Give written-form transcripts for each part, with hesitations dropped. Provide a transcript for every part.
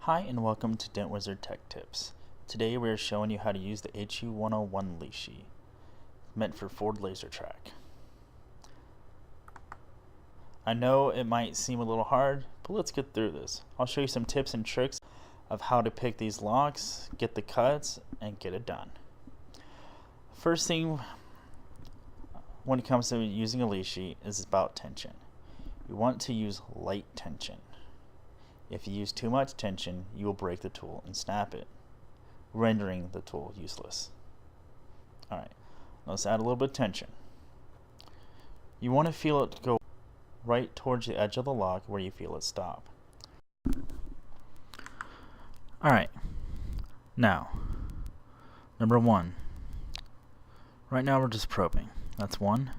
Hi and welcome to Dent Wizard Tech Tips. Today we are showing you how to use the HU101 Lishi, meant for Ford laser track. I know it might seem a little hard, but let's get through this. I'll show you some tips and tricks of how to pick these locks, get the cuts, and get it done. First thing when it comes to using a Lishi is about tension. You want to use light tension. If you use too much tension, you will break the tool and snap it, rendering the tool useless. Alright, let's add a little bit of tension. You want to feel it go right towards the edge of the lock where you feel it stop. Alright, now, number 1. Right now we're just probing. That's 1,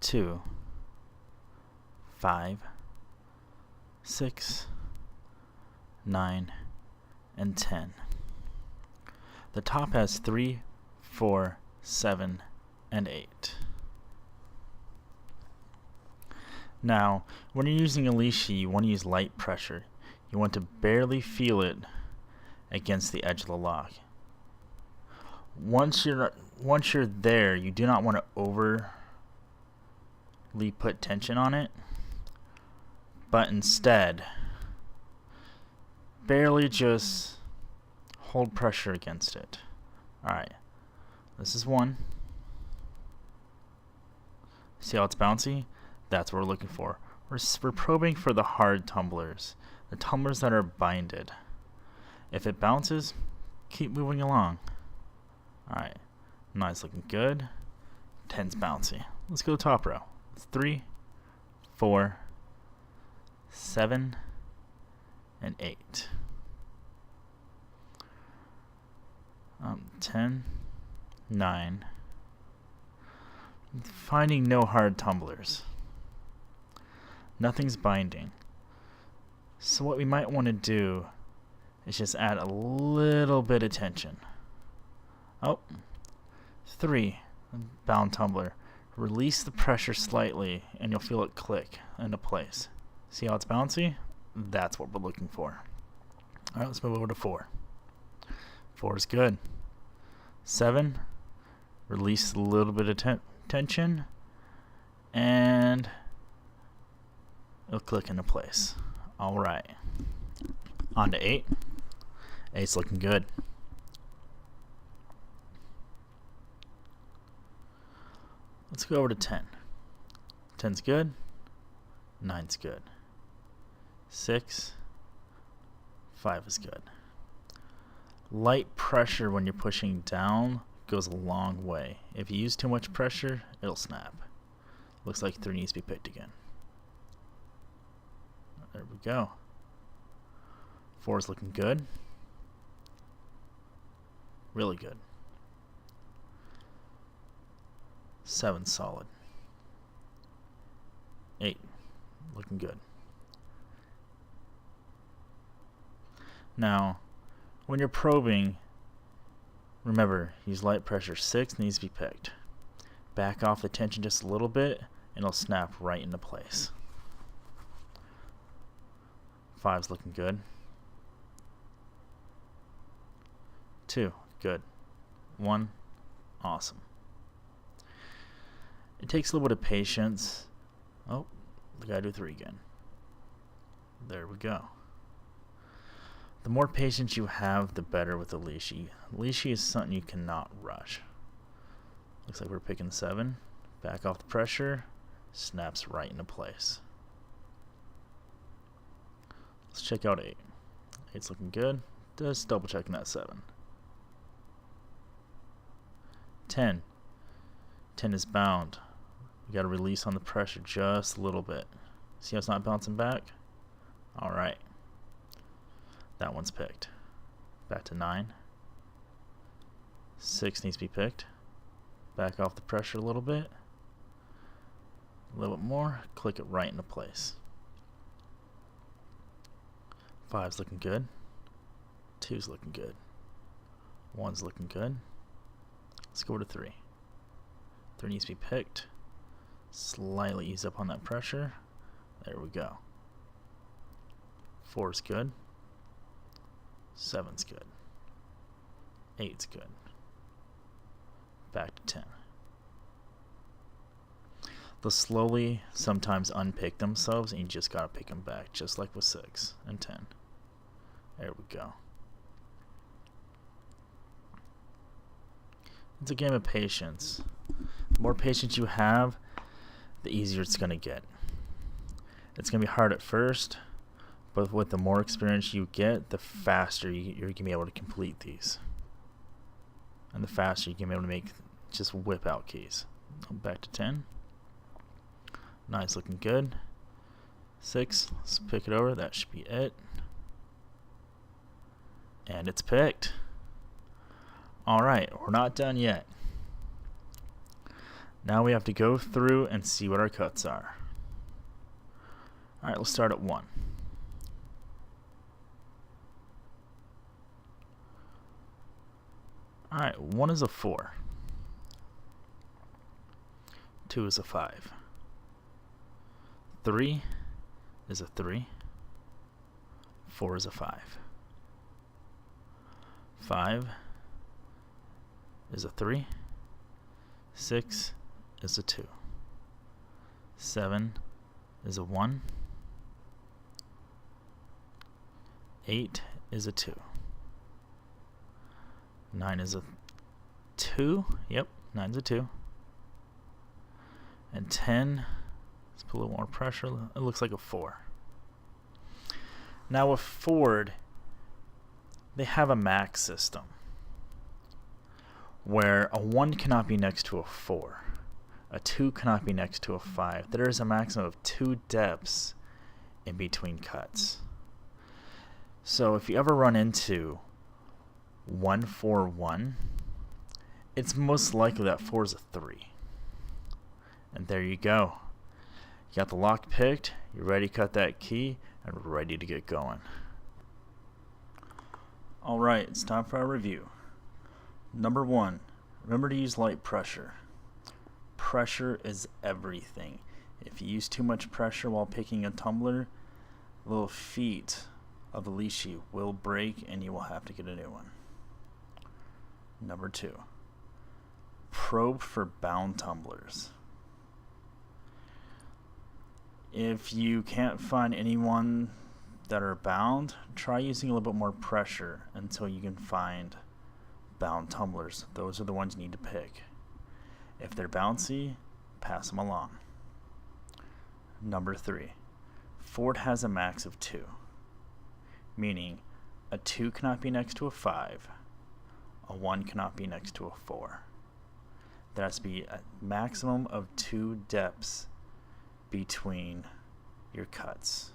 2, 5, 6, 9, and 10. The top has 3, 4, 7, and 8. Now, when you're using a Lishi, you want to use light pressure. You want to barely feel it against the edge of the lock. Once you're there, you do not want to overly put tension on it, but instead barely just hold pressure against it. Alright, this is 1. See how it's bouncy? That's what we're looking for. We're probing for the hard tumblers, the tumblers that are binded. If it bounces, keep moving along. Alright, nice, looking good. 10's bouncy. Let's go top row. It's 3, 4, 7, and 8. 10, 9. Finding no hard tumblers. Nothing's binding. So what we might want to do is just add a little bit of tension. Oh, 3, bound tumbler. Release the pressure slightly and you'll feel it click into place. See how it's bouncy? That's what we're looking for. Alright, let's move over to 4. 4 is good. 7, release a little bit of tension and it'll click into place. Alright, on to 8. 8's looking good. Let's go over to 10. 10's good. 9's good. 6, 5 is good. Light pressure when you're pushing down goes a long way. If you use too much pressure, it'll snap. Looks like 3 needs to be picked again. There we go. 4 is looking good. Really good. 7's solid. 8, looking good. Now, when you're probing, remember, use light pressure. 6 needs to be picked. Back off the tension just a little bit and it'll snap right into place. 5's looking good. 2, good. 1, awesome. It takes a little bit of patience. Oh, we gotta do 3 again. There we go. The more patience you have, the better with the Lishi. Lishi is something you cannot rush. Looks like we're picking 7. Back off the pressure. Snaps right into place. Let's check out 8. 8's looking good. Just double checking that 7. 10. 10 is bound. You got to release on the pressure just a little bit. See how it's not bouncing back? Alright. That one's picked. Back to 9. 6 needs to be picked. Back off the pressure a little bit. A little bit more. Click it right into place. 5's looking good. 2's looking good. 1's looking good. Let's go to 3. 3 needs to be picked. Slightly ease up on that pressure. There we go. 4 is good. 7's good. 8's good. Back to 10. They'll slowly sometimes unpick themselves, and you just gotta pick them back, just like with 6 and 10. There we go. It's a game of patience. The more patience you have, the easier it's gonna get. It's gonna be hard at first, but with the more experience you get, the faster you're gonna be able to complete these. And the faster you can be able to make just whip out keys. Back to 10. Nice, looking good. 6, let's pick it over. That should be it. And it's picked. Alright, we're not done yet. Now we have to go through and see what our cuts are. Alright, let's start at 1. Alright, 1 is a 4. 2 is a 5. 3 is a 3. 4 is a 5. 5 is a 3. 6 is a 2. 7 is a 1. 8 is a 2. 9 is a 2. Yep, 9's a 2. And 10, let's put a little more pressure. It looks like a 4. Now with Ford, they have a max system where a 1 cannot be next to a 4. A 2 cannot be next to a 5. There is a maximum of 2 depths in between cuts. So if you ever run into 1, 4, 1, it's most likely that 4 is a 3. And there you go. You got the lock picked, you're ready to cut that key, and ready to get going. Alright, it's time for our review. Number 1, remember to use light pressure. Pressure is everything. If you use too much pressure while picking a tumbler, the little feet of the Lishi will break and you will have to get a new one. Number 2, probe for bound tumblers. If you can't find anyone that are bound, try using a little bit more pressure until you can find bound tumblers. Those are the ones you need to pick. If they're bouncy, pass them along. Number 3, Ford has a max of 2, meaning a 2 cannot be next to a 5, a 1 cannot be next to a 4. There has to be a maximum of 2 depths between your cuts.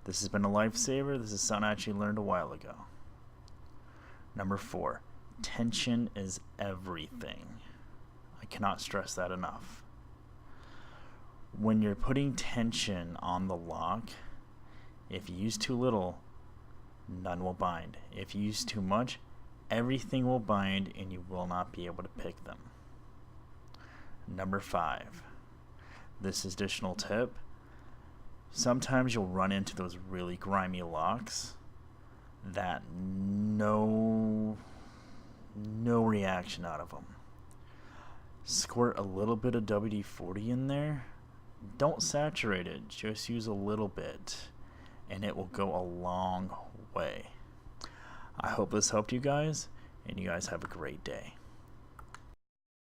This has been a lifesaver. This is something I actually learned a while ago. Number 4, tension is everything. I cannot stress that enough. When you're putting tension on the lock, if you use too little, none will bind. If you use too much, everything will bind and you will not be able to pick them. Number 5, this additional tip. Sometimes you'll run into those really grimy locks that no reaction out of them. Squirt a little bit of WD-40 in there. Don't saturate it, just use a little bit and it will go a long way. I hope this helped you guys, and you guys have a great day.